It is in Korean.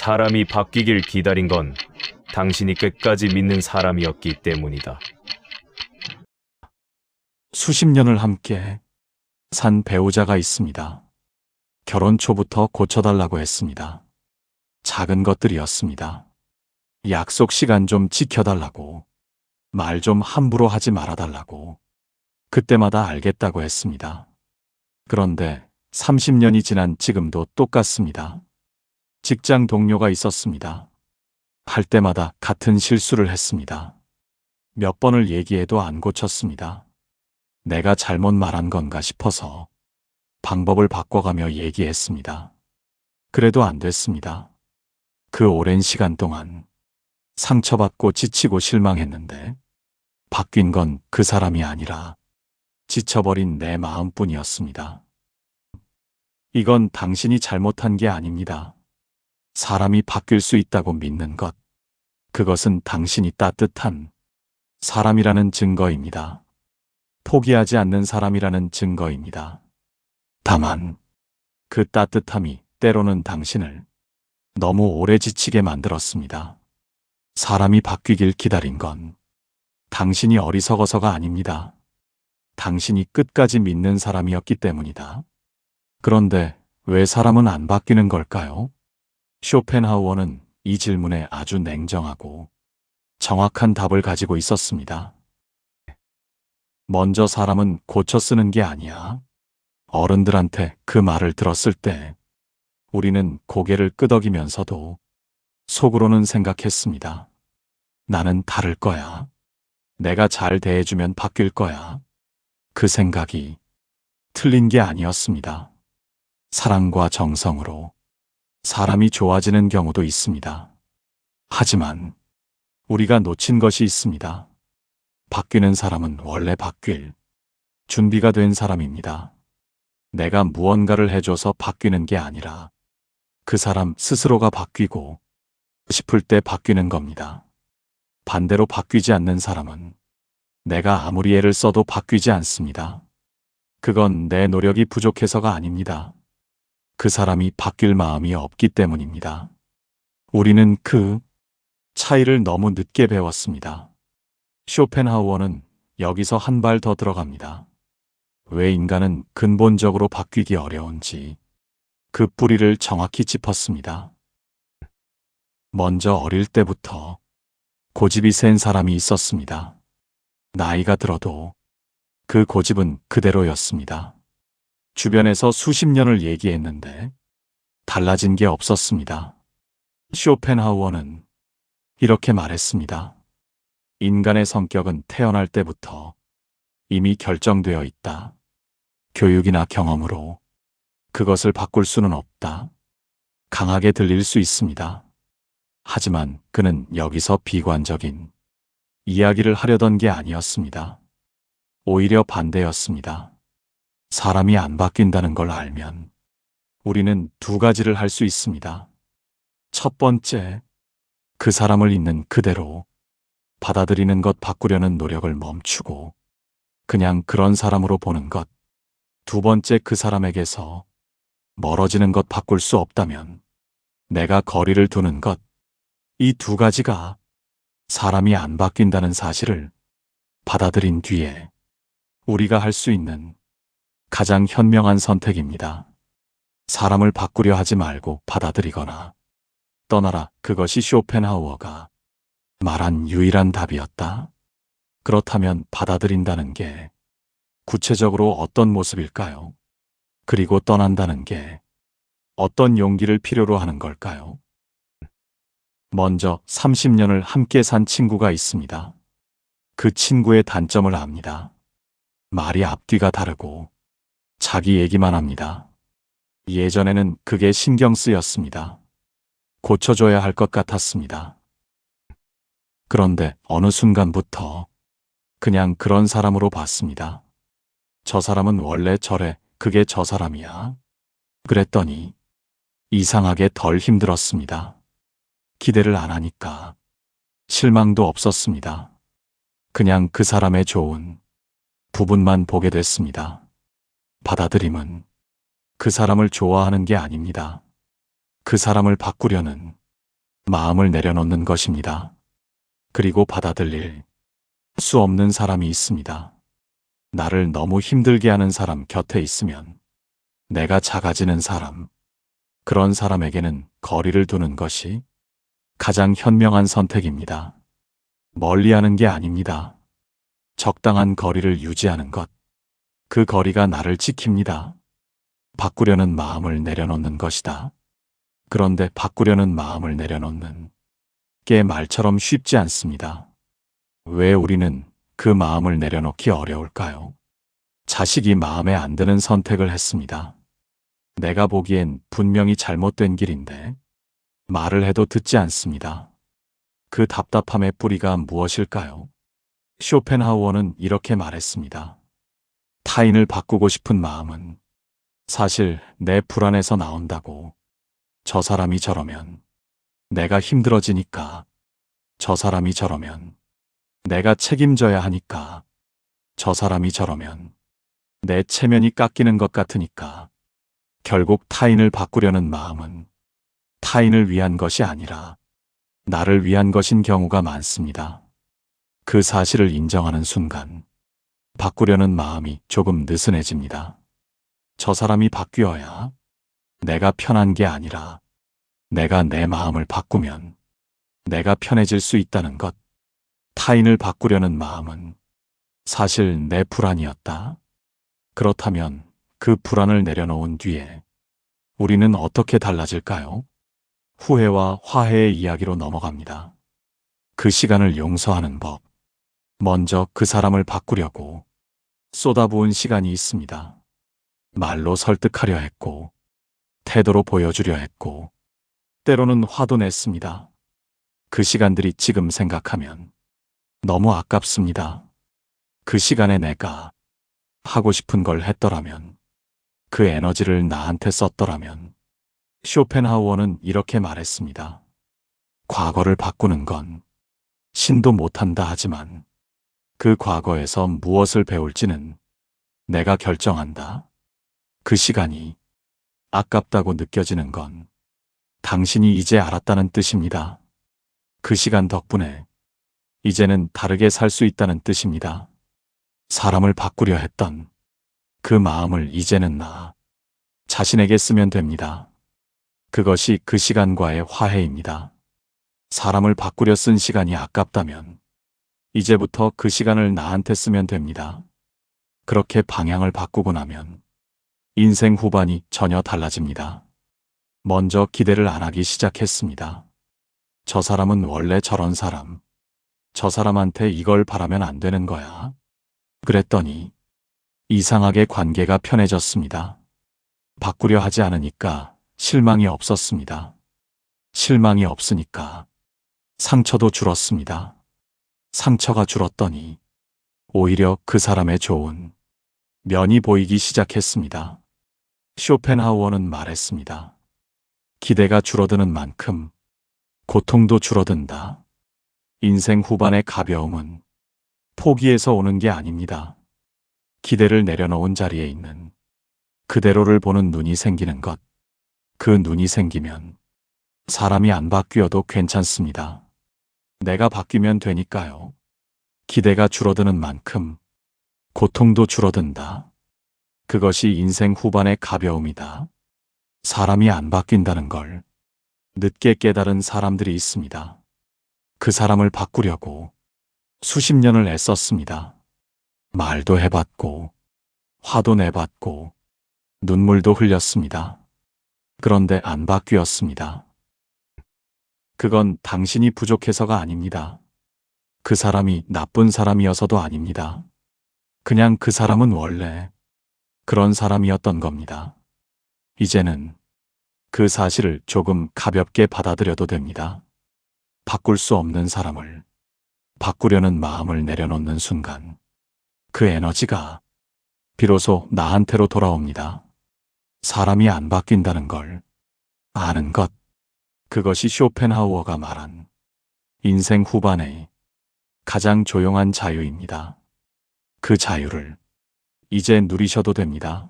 사람이 바뀌길 기다린 건 당신이 끝까지 믿는 사람이었기 때문이다. 수십 년을 함께 산 배우자가 있습니다. 결혼 초부터 고쳐달라고 했습니다. 작은 것들이었습니다. 약속 시간 좀 지켜달라고, 말 좀 함부로 하지 말아달라고, 그때마다 알겠다고 했습니다. 그런데 30년이 지난 지금도 똑같습니다. 직장 동료가 있었습니다. 할 때마다 같은 실수를 했습니다. 몇 번을 얘기해도 안 고쳤습니다. 내가 잘못 말한 건가 싶어서 방법을 바꿔가며 얘기했습니다. 그래도 안 됐습니다. 그 오랜 시간 동안 상처받고 지치고 실망했는데 바뀐 건 그 사람이 아니라 지쳐버린 내 마음뿐이었습니다. 이건 당신이 잘못한 게 아닙니다. 사람이 바뀔 수 있다고 믿는 것, 그것은 당신이 따뜻한 사람이라는 증거입니다. 포기하지 않는 사람이라는 증거입니다. 다만 그 따뜻함이 때로는 당신을 너무 오래 지치게 만들었습니다. 사람이 바뀌길 기다린 건 당신이 어리석어서가 아닙니다. 당신이 끝까지 믿는 사람이었기 때문이다. 그런데 왜 사람은 안 바뀌는 걸까요? 쇼펜하우어는 이 질문에 아주 냉정하고 정확한 답을 가지고 있었습니다. 먼저 사람은 고쳐 쓰는 게 아니야. 어른들한테 그 말을 들었을 때 우리는 고개를 끄덕이면서도 속으로는 생각했습니다. 나는 다를 거야. 내가 잘 대해주면 바뀔 거야. 그 생각이 틀린 게 아니었습니다. 사랑과 정성으로 사람이 좋아지는 경우도 있습니다. 하지만 우리가 놓친 것이 있습니다. 바뀌는 사람은 원래 바뀔 준비가 된 사람입니다. 내가 무언가를 해줘서 바뀌는 게 아니라 그 사람 스스로가 바뀌고 싶을 때 바뀌는 겁니다. 반대로 바뀌지 않는 사람은 내가 아무리 애를 써도 바뀌지 않습니다. 그건 내 노력이 부족해서가 아닙니다. 그 사람이 바뀔 마음이 없기 때문입니다. 우리는 그 차이를 너무 늦게 배웠습니다. 쇼펜하우어는 여기서 한 발 더 들어갑니다. 왜 인간은 근본적으로 바뀌기 어려운지 그 뿌리를 정확히 짚었습니다. 먼저 어릴 때부터 고집이 센 사람이 있었습니다. 나이가 들어도 그 고집은 그대로였습니다. 주변에서 수십 년을 얘기했는데 달라진 게 없었습니다. 쇼펜하우어는 이렇게 말했습니다. 인간의 성격은 태어날 때부터 이미 결정되어 있다. 교육이나 경험으로 그것을 바꿀 수는 없다. 강하게 들릴 수 있습니다. 하지만 그는 여기서 비관적인 이야기를 하려던 게 아니었습니다. 오히려 반대였습니다. 사람이 안 바뀐다는 걸 알면 우리는 두 가지를 할 수 있습니다. 첫 번째, 그 사람을 있는 그대로 받아들이는 것, 바꾸려는 노력을 멈추고 그냥 그런 사람으로 보는 것. 두 번째, 그 사람에게서 멀어지는 것, 바꿀 수 없다면 내가 거리를 두는 것. 이 두 가지가 사람이 안 바뀐다는 사실을 받아들인 뒤에 우리가 할 수 있는 가장 현명한 선택입니다. 사람을 바꾸려 하지 말고 받아들이거나 떠나라. 그것이 쇼펜하우어가 말한 유일한 답이었다. 그렇다면 받아들인다는 게 구체적으로 어떤 모습일까요? 그리고 떠난다는 게 어떤 용기를 필요로 하는 걸까요? 먼저 30년을 함께 산 친구가 있습니다. 그 친구의 단점을 압니다. 말이 앞뒤가 다르고 자기 얘기만 합니다. 예전에는 그게 신경 쓰였습니다. 고쳐줘야 할 것 같았습니다. 그런데 어느 순간부터 그냥 그런 사람으로 봤습니다. 저 사람은 원래 저래. 그게 저 사람이야. 그랬더니 이상하게 덜 힘들었습니다. 기대를 안 하니까 실망도 없었습니다. 그냥 그 사람의 좋은 부분만 보게 됐습니다. 받아들임은 그 사람을 좋아하는 게 아닙니다. 그 사람을 바꾸려는 마음을 내려놓는 것입니다. 그리고 받아들일 수 없는 사람이 있습니다. 나를 너무 힘들게 하는 사람 곁에 있으면 내가 작아지는 사람, 그런 사람에게는 거리를 두는 것이 가장 현명한 선택입니다. 멀리하는 게 아닙니다. 적당한 거리를 유지하는 것, 그 거리가 나를 지킵니다. 바꾸려는 마음을 내려놓는 것이다. 그런데 바꾸려는 마음을 내려놓는 게 말처럼 쉽지 않습니다. 왜 우리는 그 마음을 내려놓기 어려울까요? 자식이 마음에 안 드는 선택을 했습니다. 내가 보기엔 분명히 잘못된 길인데 말을 해도 듣지 않습니다. 그 답답함의 뿌리가 무엇일까요? 쇼펜하우어는 이렇게 말했습니다. 타인을 바꾸고 싶은 마음은 사실 내 불안에서 나온다고. 저 사람이 저러면 내가 힘들어지니까. 저 사람이 저러면 내가 책임져야 하니까. 저 사람이 저러면 내 체면이 깎이는 것 같으니까. 결국 타인을 바꾸려는 마음은 타인을 위한 것이 아니라 나를 위한 것인 경우가 많습니다. 그 사실을 인정하는 순간 바꾸려는 마음이 조금 느슨해집니다. 저 사람이 바뀌어야 내가 편한 게 아니라 내가 내 마음을 바꾸면 내가 편해질 수 있다는 것. 타인을 바꾸려는 마음은 사실 내 불안이었다. 그렇다면 그 불안을 내려놓은 뒤에 우리는 어떻게 달라질까요? 후회와 화해의 이야기로 넘어갑니다. 그 시간을 용서하는 법. 먼저 그 사람을 바꾸려고 쏟아부은 시간이 있습니다. 말로 설득하려 했고, 태도로 보여주려 했고, 때로는 화도 냈습니다. 그 시간들이 지금 생각하면 너무 아깝습니다. 그 시간에 내가 하고 싶은 걸 했더라면, 그 에너지를 나한테 썼더라면. 쇼펜하우어는 이렇게 말했습니다. 과거를 바꾸는 건 신도 못한다 하지만 그 과거에서 무엇을 배울지는 내가 결정한다. 그 시간이 아깝다고 느껴지는 건 당신이 이제 알았다는 뜻입니다. 그 시간 덕분에 이제는 다르게 살 수 있다는 뜻입니다. 사람을 바꾸려 했던 그 마음을 이제는 나 자신에게 쓰면 됩니다. 그것이 그 시간과의 화해입니다. 사람을 바꾸려 쓴 시간이 아깝다면 이제부터 그 시간을 나한테 쓰면 됩니다. 그렇게 방향을 바꾸고 나면 인생 후반이 전혀 달라집니다. 먼저 기대를 안 하기 시작했습니다. 저 사람은 원래 저런 사람. 저 사람한테 이걸 바라면 안 되는 거야. 그랬더니 이상하게 관계가 편해졌습니다. 바꾸려 하지 않으니까 실망이 없었습니다. 실망이 없으니까 상처도 줄었습니다. 상처가 줄었더니 오히려 그 사람의 좋은 면이 보이기 시작했습니다. 쇼펜하우어는 말했습니다. 기대가 줄어드는 만큼 고통도 줄어든다. 인생 후반의 가벼움은 포기에서 오는 게 아닙니다. 기대를 내려놓은 자리에 있는 그대로를 보는 눈이 생기는 것. 그 눈이 생기면 사람이 안 바뀌어도 괜찮습니다. 내가 바뀌면 되니까요. 기대가 줄어드는 만큼 고통도 줄어든다. 그것이 인생 후반의 가벼움이다. 사람이 안 바뀐다는 걸 늦게 깨달은 사람들이 있습니다. 그 사람을 바꾸려고 수십 년을 애썼습니다. 말도 해봤고, 화도 내봤고, 눈물도 흘렸습니다. 그런데 안 바뀌었습니다. 그건 당신이 부족해서가 아닙니다. 그 사람이 나쁜 사람이어서도 아닙니다. 그냥 그 사람은 원래 그런 사람이었던 겁니다. 이제는 그 사실을 조금 가볍게 받아들여도 됩니다. 바꿀 수 없는 사람을 바꾸려는 마음을 내려놓는 순간 그 에너지가 비로소 나한테로 돌아옵니다. 사람이 안 바뀐다는 걸 아는 것. 그것이 쇼펜하우어가 말한 인생 후반의 가장 조용한 자유입니다. 그 자유를 이제 누리셔도 됩니다.